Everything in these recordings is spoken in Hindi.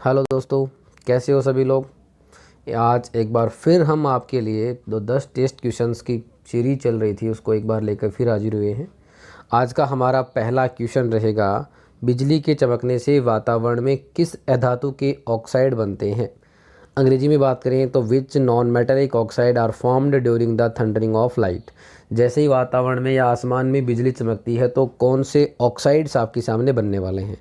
हेलो दोस्तों, कैसे हो सभी लोग। आज एक बार फिर हम आपके लिए 10 टेस्ट क्वेश्चंस की सीरीज चल रही थी, उसको एक बार लेकर फिर हाजिर हुए हैं। आज का हमारा पहला क्वेश्चन रहेगा, बिजली के चमकने से वातावरण में किस अधातु के ऑक्साइड बनते हैं। अंग्रेजी में बात करें तो which non metallic oxide are formed during the thundering of light. जैसे ही वातावरण में या आसमान में बिजली चमकती है तो कौन से ऑक्साइड्स आपके सामने बनने वाले हैं।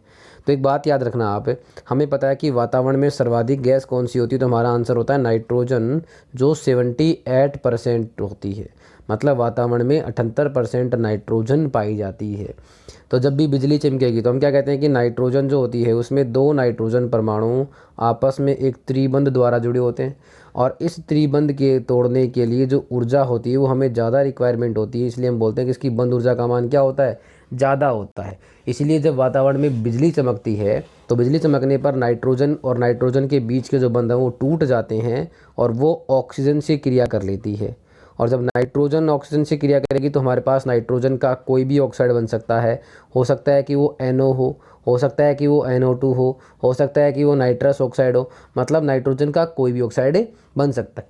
तो एक बात याद रखना आप, हमें पता है कि वातावरण में सर्वाधिक गैस कौन सी होती है, तो हमारा आंसर होता है नाइट्रोजन, जो 78% होती है। मतलब वातावरण में 78% नाइट्रोजन पाई जाती है। तो जब भी बिजली चमकेगी तो हम क्या कहते हैं कि नाइट्रोजन जो होती है उसमें 2 नाइट्रोजन परमाणु आपस में एक त्रिबंध द्वारा जुड़े होते हैं, और इस त्रिबंध के तोड़ने के लिए जो ऊर्जा होती है वो हमें ज़्यादा रिक्वायरमेंट होती है, इसलिए हम बोलते हैं कि इसकी बंध ऊर्जा का मान क्या होता है, ज़्यादा होता है। इसीलिए जब वातावरण में बिजली चमकती है तो बिजली चमकने पर नाइट्रोजन और नाइट्रोजन के बीच के जो बंध हैं वो टूट जाते हैं और वो ऑक्सीजन से क्रिया कर लेती है। और जब नाइट्रोजन ऑक्सीजन से क्रिया करेगी तो हमारे पास नाइट्रोजन का कोई भी ऑक्साइड बन सकता है। हो सकता है कि वो NO हो सकता है कि वो NO2 हो सकता है कि वो नाइट्रस ऑक्साइड हो। मतलब नाइट्रोजन का कोई भी ऑक्साइड बन सकता है।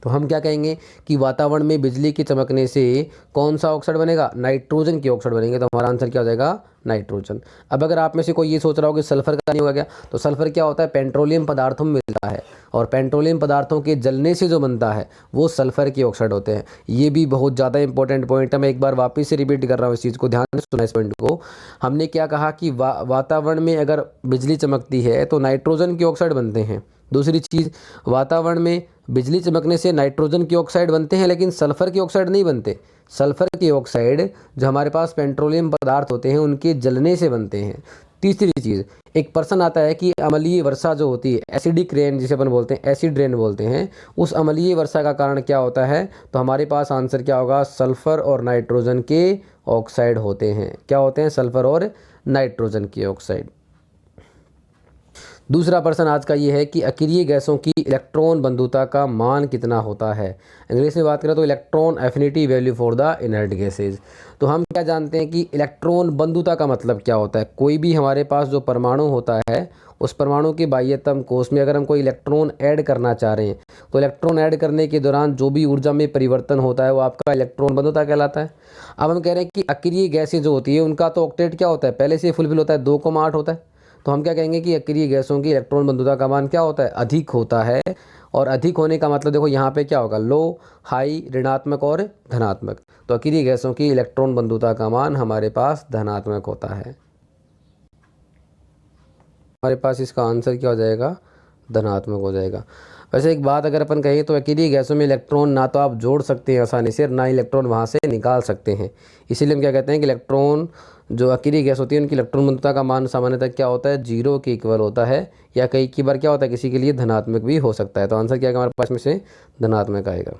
तो हम क्या कहेंगे कि वातावरण में बिजली के चमकने से कौन सा ऑक्साइड बनेगा, नाइट्रोजन के ऑक्साइड बनेंगे। तो हमारा आंसर क्या हो जाएगा, नाइट्रोजन। अब अगर आप में से कोई ये सोच रहा हो कि सल्फर का नहीं होगा क्या, तो सल्फर क्या होता है, पेट्रोलियम पदार्थों में मिलता है, और पेट्रोलियम पदार्थों के जलने से जो बनता है वो सल्फर के ऑक्साइड होते हैं। ये भी बहुत ज़्यादा इंपॉर्टेंट पॉइंट है, मैं एक बार वापस से रिपीट कर रहा हूँ इस चीज़ को, ध्यान से सुना इस पॉइंट को। हमने क्या कहा कि वातावरण में अगर बिजली चमकती है तो नाइट्रोजन के ऑक्साइड बनते हैं। दूसरी चीज़, वातावरण में बिजली चमकने से नाइट्रोजन के ऑक्साइड बनते हैं लेकिन सल्फर के ऑक्साइड नहीं बनते। सल्फर के ऑक्साइड जो हमारे पास पेट्रोलियम पदार्थ होते हैं उनके जलने से बनते हैं। तीसरी चीज़, एक प्रश्न आता है कि अम्लीय वर्षा जो होती है, एसिडिक रेन जिसे अपन बोलते हैं, एसिड रेन बोलते हैं, उस अम्लीय वर्षा का कारण क्या होता है। तो हमारे पास आंसर क्या होगा, सल्फर और नाइट्रोजन के ऑक्साइड होते हैं। क्या होते हैं, सल्फर और नाइट्रोजन के ऑक्साइड। दूसरा प्रश्न आज का ये है कि अक्रिय गैसों की इलेक्ट्रॉन बंधुता का मान कितना होता है। इंग्लिश में बात करें तो electron affinity value for the inert gases. तो हम क्या जानते हैं कि इलेक्ट्रॉन बंधुता का मतलब क्या होता है। कोई भी हमारे पास जो परमाणु होता है उस परमाणु के बाह्यतम कोश में अगर हम कोई इलेक्ट्रॉन ऐड करना चाह रहे हैं तो इलेक्ट्रॉन ऐड करने के दौरान जो भी ऊर्जा में परिवर्तन होता है वो आपका इलेक्ट्रॉन बंधुता कहलाता है। अब हम कह रहे हैं कि अक्रिय गैसें जो होती है उनका तो ऑक्टेट क्या होता है, पहले से फुलफिल होता है, 2,8 होता है। तो हम क्या कहेंगे कि अक्रिय गैसों की इलेक्ट्रॉन बंधुता का मान क्या होता है, अधिक होता है। और अधिक होने का मतलब देखो यहाँ पे क्या होगा, लो, हाई, ऋणात्मक और धनात्मक। तो अक्रिय गैसों की इलेक्ट्रॉन बंधुता का मान हमारे पास धनात्मक होता है। हमारे पास इसका आंसर क्या हो जाएगा, धनात्मक हो जाएगा। वैसे एक बात अगर अपन कहें तो अकेली गैसों में इलेक्ट्रॉन ना तो आप जोड़ सकते हैं आसानी से, ना इलेक्ट्रॉन वहाँ से निकाल सकते हैं। इसीलिए हम क्या कहते हैं कि इलेक्ट्रॉन जो अकेली गैस होती है उनकी इलेक्ट्रॉन बंधुता का मान सामान्यतः क्या होता है, 0 के इक्वल होता है, या कई बार क्या होता है किसी के लिए धनात्मक भी हो सकता है। तो आंसर क्या है हमारे पास में से धनात्मक आएगा।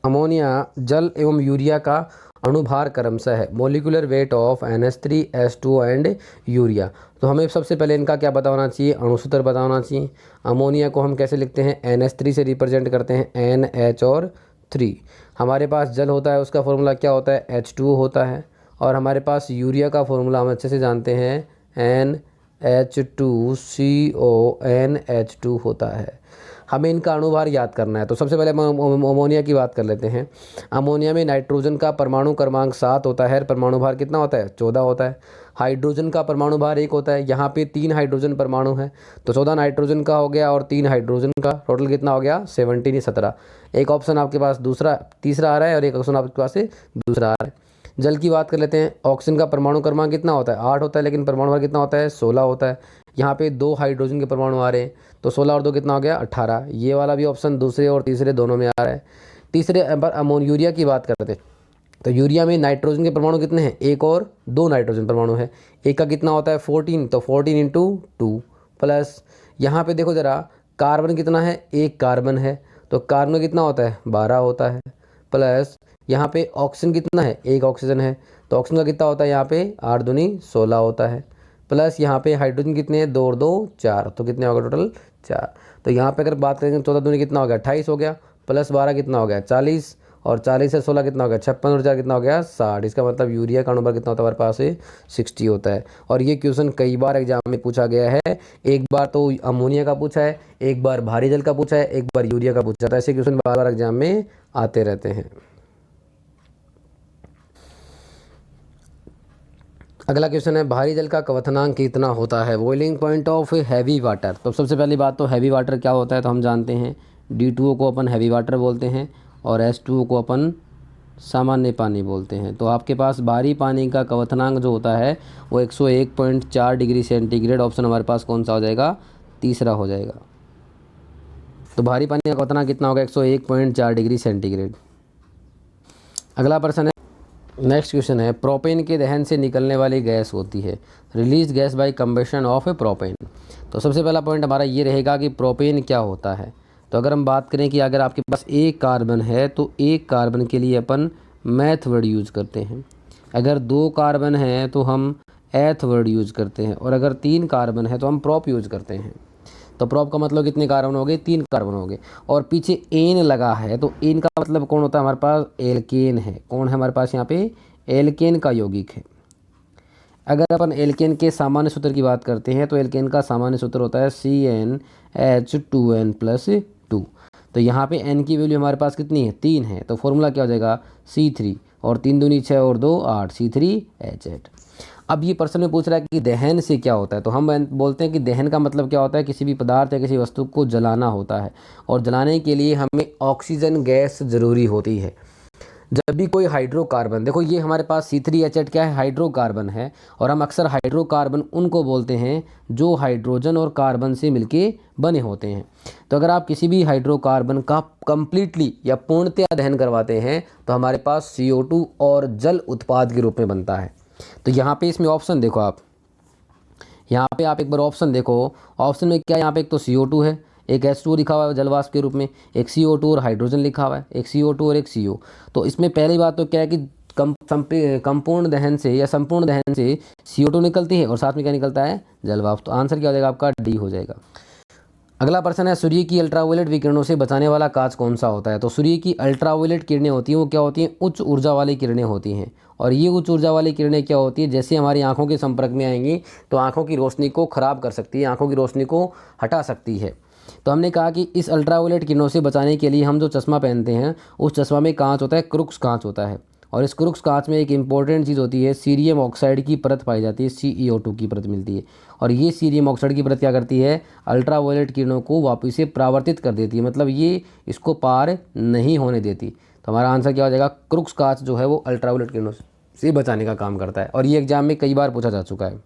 अमोनिया जल एवं यूरिया का अणुभार क्रमशः है, molecular weight of NH3 H2 and urea. तो हमें सबसे पहले इनका क्या पता होना चाहिए, अणुसूत्र पता होना चाहिए। अमोनिया को हम कैसे लिखते हैं, NH3 से रिप्रेजेंट करते हैं, NH और 3। हमारे पास जल होता है उसका फॉर्मूला क्या होता है, H2O होता है। और हमारे पास यूरिया का फॉर्मूला हम अच्छे से जानते हैं, NH2CO NH2 होता है। हमें इनका अणुभार याद करना है। तो सबसे पहले हम अमोनिया की बात कर लेते हैं। अमोनिया में नाइट्रोजन का परमाणु क्रमांक 7 होता है, परमाणु भार कितना होता है, 14 होता है। हाइड्रोजन का परमाणु भार 1 होता है। यहाँ पे 3 हाइड्रोजन परमाणु है तो 14 नाइट्रोजन का हो गया और 3 हाइड्रोजन का, टोटल कितना हो गया, 17। एक ऑप्शन आपके पास तीसरा आ रहा है और एक ऑप्शन आपके पास से दूसरा आ रहा है। जल की बात कर लेते हैं। ऑक्सीजन का परमाणु क्रमांक कितना होता है, 8 होता है, लेकिन परमाणु भार कितना होता है, 16 होता है। यहाँ पे 2 हाइड्रोजन के परमाणु आ रहे हैं तो 16 और 2 कितना हो गया, 18। ये वाला भी ऑप्शन दूसरे और तीसरे दोनों में आ रहा है। तीसरे पर यूरिया की बात करते हैं तो यूरिया में नाइट्रोजन के परमाणु कितने हैं, 1 और 2 नाइट्रोजन परमाणु है। एक का कितना होता है, 14, तो 14 × 2 प्लस यहाँ पे देखो जरा, कार्बन कितना है, 1 कार्बन है तो कार्बन कितना होता है, 12 होता है। प्लस यहाँ पे ऑक्सीजन कितना है, 1 ऑक्सीजन है तो ऑक्सीजन का कितना होता है, यहाँ पे 8 दूनी 16 होता है। प्लस यहाँ पे हाइड्रोजन कितने हैं, 2 और 2 4, तो कितने होगा टोटल 4। तो यहाँ पे अगर बात करेंगे 14 दूनी कितना हो गया, 28 हो गया, प्लस 12 कितना हो गया, 40, और 40 से 16 कितना हो गया 56 और 4 कितना हो गया 60। इसका मतलब यूरिया का नंबर कितना होता है हमारे पास 60 होता है। और ये क्वेश्चन कई बार एग्जाम में पूछा गया है। एक बार तो अमोनिया का पूछा है, एक बार भारी जल का पूछा है, एक बार यूरिया का पूछा था। ऐसे क्वेश्चन बार बार एग्जाम में आते रहते हैं। अगला क्वेश्चन है भारी जल का क्वथनांक कितना होता है, boiling point of heavy water. तो सबसे पहली बात तो हैवी वाटर क्या होता है तो हम जानते हैं D2O को अपन हैवी वाटर बोलते हैं और H2O को अपन सामान्य पानी बोलते हैं। तो आपके पास भारी पानी का क्वथनांक जो होता है वो 101.4 डिग्री सेंटीग्रेड। ऑप्शन हमारे पास कौन सा हो जाएगा, तीसरा हो जाएगा। तो भारी पानी का क्वथनांक कितना होगा 101.4 डिग्री सेंटीग्रेड। अगला प्रश्न है, नेक्स्ट क्वेश्चन है प्रोपेन के दहन से निकलने वाली गैस होती है, release gas by combustion of propane. तो सबसे पहला पॉइंट हमारा ये रहेगा कि प्रोपेन क्या होता है। तो अगर हम बात करें कि अगर आपके पास एक कार्बन है तो एक कार्बन के लिए अपन मैथ वर्ड यूज करते हैं, अगर 2 कार्बन है तो हम एथ वर्ड यूज करते हैं, और अगर 3 कार्बन है तो हम प्रॉप यूज करते हैं। तो प्रॉप का मतलब कितने कार्बन हो गए, 3 कार्बन हो गए। और पीछे एन लगा है तो एन का मतलब कौन होता है हमारे पास, एल्केन है। कौन है हमारे पास यहाँ पे, एल्केन का यौगिक है। अगर अपन एल्केन के सामान्य सूत्र की बात करते हैं तो एल्केन का सामान्य सूत्र होता है CnH2n+2। तो यहाँ पे n की वैल्यू हमारे पास कितनी है, 3 है। तो फॉर्मूला क्या हो जाएगा C3, और 3 दूनी 6 और 2 8, C3H8। अब ये प्रश्न में पूछ रहा है कि दहन से क्या होता है। तो हम बोलते हैं कि दहन का मतलब क्या होता है, किसी भी पदार्थ या किसी वस्तु को जलाना होता है, और जलाने के लिए हमें ऑक्सीजन गैस ज़रूरी होती है। जब भी कोई हाइड्रोकार्बन, देखो ये हमारे पास C3H8 क्या है, हाइड्रोकार्बन है। और हम अक्सर हाइड्रोकार्बन उनको बोलते हैं जो हाइड्रोजन और कार्बन से मिलके बने होते हैं। तो अगर आप किसी भी हाइड्रोकार्बन का कंप्लीटली या पूर्णतया दहन करवाते हैं तो हमारे पास CO2 और जल उत्पाद के रूप में बनता है। तो यहाँ पे इसमें ऑप्शन देखो, आप यहाँ पे आप एक बार ऑप्शन देखो, ऑप्शन में क्या, यहाँ पे एक तो CO2 है, एक H2O लिखा हुआ है जल वाष्प के रूप में, एक CO2 और हाइड्रोजन लिखा हुआ है, एक CO2 और एक CO। तो इसमें पहली बात तो क्या है कि संपूर्ण दहन से या संपूर्ण दहन से CO2 निकलती है और साथ में क्या निकलता है, जल वाष्प। तो आंसर क्या हो जाएगा आपका, डी हो जाएगा। अगला प्रश्न है सूर्य की अल्ट्रावायलेट विकिरणों से बचाने वाला कांच कौन सा होता है। तो सूर्य की अल्ट्रावायलेट किरणें होती हैं वो क्या होती हैं, उच्च ऊर्जा वाली किरणें होती हैं। और ये उच्च ऊर्जा वाली किरणें क्या होती है, जैसे हमारी आंखों के संपर्क में आएंगी तो आंखों की रोशनी को ख़राब कर सकती है, आंखों की रोशनी को हटा सकती है। तो हमने कहा कि इस अल्ट्रावायलेट किरणों से बचाने के लिए हम जो चश्मा पहनते हैं उस चश्मा में कांच होता है, क्रुक्स कांच होता है। और इस क्रुक्स कांच में एक इंपॉर्टेंट चीज़ होती है, सीरियम ऑक्साइड की परत पाई जाती है, CeO2 की परत मिलती है। और ये सीरियम ऑक्साइड की परत क्या करती है, अल्ट्रावायलेट किरणों को वापस से परावर्तित कर देती है, मतलब ये इसको पार नहीं होने देती। तो हमारा आंसर क्या हो जाएगा, क्रुक्स कांच जो है वो अल्ट्रावायलेट किरणों से बचाने का काम करता है। और ये एग्जाम में कई बार पूछा जा चुका है।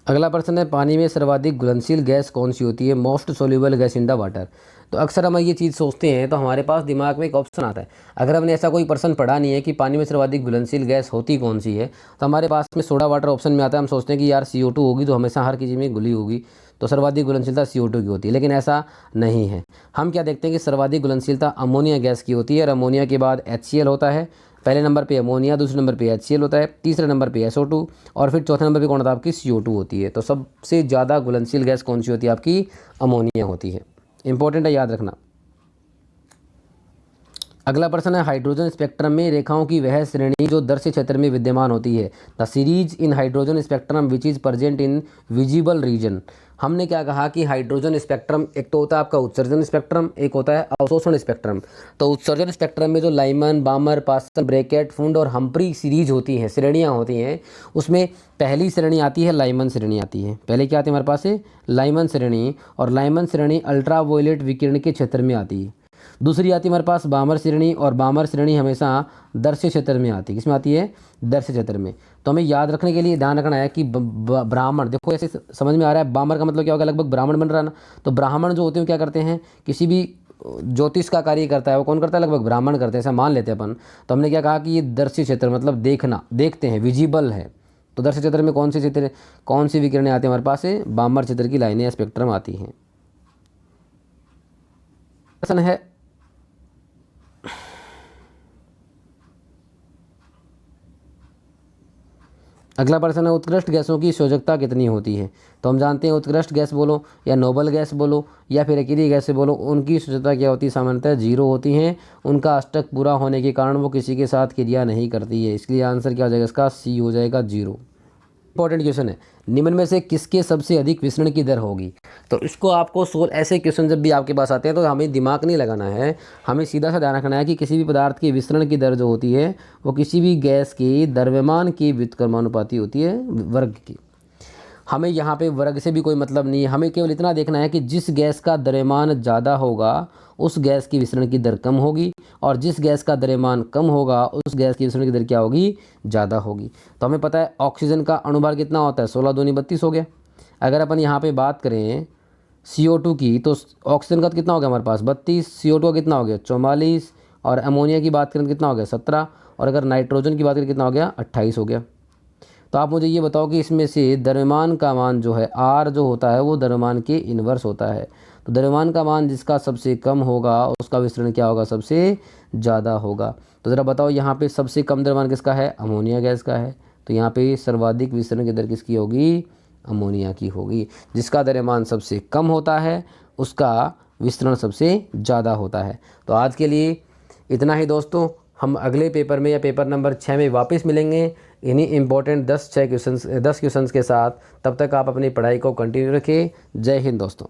अगला प्रश्न है पानी में सर्वाधिक घुलनशील गैस कौन सी होती है, most soluble gas in the water. तो अक्सर हम ये चीज़ सोचते हैं तो हमारे पास दिमाग में एक ऑप्शन आता है, अगर हमने ऐसा कोई प्रश्न पढ़ा नहीं है कि पानी में सर्वाधिक घुलनशील गैस होती कौन सी है, तो हमारे पास में सोडा वाटर ऑप्शन में आता है। हम सोचते हैं कि यार CO2 होगी तो हमेशा हर किसी में घुली होगी, तो सर्वाधिक घुलनशीलता CO2 की होती है, लेकिन ऐसा नहीं है। हम क्या देखते हैं कि सर्वाधिक घुलनशीलता अमोनिया गैस की होती है, और अमोनिया के बाद HCl होता है। पहले नंबर पे अमोनिया, दूसरे नंबर पे HCl होता है, तीसरे नंबर पे SO2, और फिर चौथे नंबर पे कौन होता है आपकी, CO2 होती है। तो सबसे ज़्यादा घुलनशील गैस कौन सी होती है आपकी, अमोनिया होती है। इंपॉर्टेंट है, याद रखना। अगला प्रश्न है हाइड्रोजन स्पेक्ट्रम में रेखाओं की वह श्रेणी जो दर्श्य क्षेत्र में विद्यमान होती है, the series in hydrogen spectrum which is present in visible region. हमने क्या कहा कि हाइड्रोजन स्पेक्ट्रम एक तो होता है आपका उत्सर्जन स्पेक्ट्रम, एक होता है अवशोषण स्पेक्ट्रम। तो उत्सर्जन स्पेक्ट्रम में जो लाइमन, बामर, पास्टन, ब्रैकेट, फुंड और हम्प्री सीरीज होती हैं, श्रेणियाँ होती हैं, उसमें पहली श्रेणी आती है लाइमन श्रेणी आती है। पहले क्या आती है हमारे पास है, लाइमन श्रेणी, और लाइमन श्रेणी अल्ट्रावायलेट विकिरण के क्षेत्र में आती है। दूसरी आती है हमारे पास बामर श्रेणी, और बामर श्रेणी हमेशा दर्श्य क्षेत्र में आती है। किसमें आती है, दर्श्य क्षेत्र में। तो हमें याद रखने के लिए ध्यान रखना है कि ब्राह्मण, देखो ऐसे समझ में आ रहा है बामर का मतलब क्या होगा, लगभग ब्राह्मण बन रहा है ना। तो ब्राह्मण जो होते हैं क्या करते हैं, किसी भी ज्योतिष का कार्य करता है वो कौन करता है, लगभग ब्राह्मण करते हैं, ऐसा मान लेते हैं अपन। तो हमने क्या कहा कि ये दर्श्य क्षेत्र मतलब देखना, देखते हैं, विजिबल है। तो दर्श्य क्षेत्र में कौन सी क्षेत्र, कौन सी विकिरणें आती है हमारे पास है, बामर क्षेत्र की लाइनें या स्पेक्ट्रम आती हैं। प्रश्न है अगला प्रश्न है उत्कृष्ट गैसों की संयोजकता कितनी होती है। तो हम जानते हैं उत्कृष्ट गैस बोलो या नोबल गैस बोलो या फिर अकेली गैस बोलो, उनकी संयोजकता क्या होती है, सामान्यतः 0 होती हैं। उनका अष्टक पूरा होने के कारण वो किसी के साथ क्रिया नहीं करती है, इसलिए आंसर क्या हो जाएगा इसका, सी हो जाएगा 0। इंपॉर्टेंट क्वेश्चन है, निम्न में से किसके सबसे अधिक विसरण की दर होगी। तो इसको आपको सोल्व, ऐसे क्वेश्चन जब भी आपके पास आते हैं तो हमें दिमाग नहीं लगाना है, हमें सीधा सा ध्यान रखना है कि किसी भी पदार्थ की विसरण की दर जो होती है वो किसी भी गैस की द्रव्यमान की व्युत्क्रमानुपाती होती है वर्ग की। हमें यहाँ पे वर्ग से भी कोई मतलब नहीं है, हमें केवल इतना देखना है कि जिस गैस का द्रव्यमान ज़्यादा होगा उस गैस की विसरण की दर कम होगी, और जिस गैस का द्रव्यमान कम होगा उस गैस की विसरण की दर क्या होगी, ज़्यादा होगी। तो हमें पता है ऑक्सीजन का अणुभार कितना होता है, 16 दूनी 32 हो गया। अगर अपन यहाँ पे बात करें CO2 की, तो ऑक्सीजन का कितना हो गया हमारे पास 32, CO2 का कितना हो गया 44, और अमोनिया की बात करें तो कितना हो गया 17, और अगर नाइट्रोजन की बात करें कितना हो गया 28 हो गया। तो आप मुझे ये बताओ कि इसमें से द्रव्यमान का मान जो है R जो होता है वो द्रव्यमान के इन्वर्स होता है। तो द्रव्यमान का मान जिसका सबसे कम होगा उसका विसरण क्या होगा, सबसे ज़्यादा होगा। तो ज़रा बताओ यहाँ पे सबसे कम द्रव्यमान किसका है, अमोनिया गैस का है। तो यहाँ पे सर्वाधिक विसरण की दर किसकी होगी, अमोनिया की होगी। जिसका द्रव्यमान सबसे कम होता है उसका विसरण सबसे ज़्यादा होता है। तो आज के लिए इतना ही दोस्तों, हम अगले पेपर में या पेपर नंबर 6 में वापस मिलेंगे इन्हीं इम्पोर्टेंट 10 क्वेश्चंस के साथ। तब तक आप अपनी पढ़ाई को कंटिन्यू रखें। जय हिंद दोस्तों।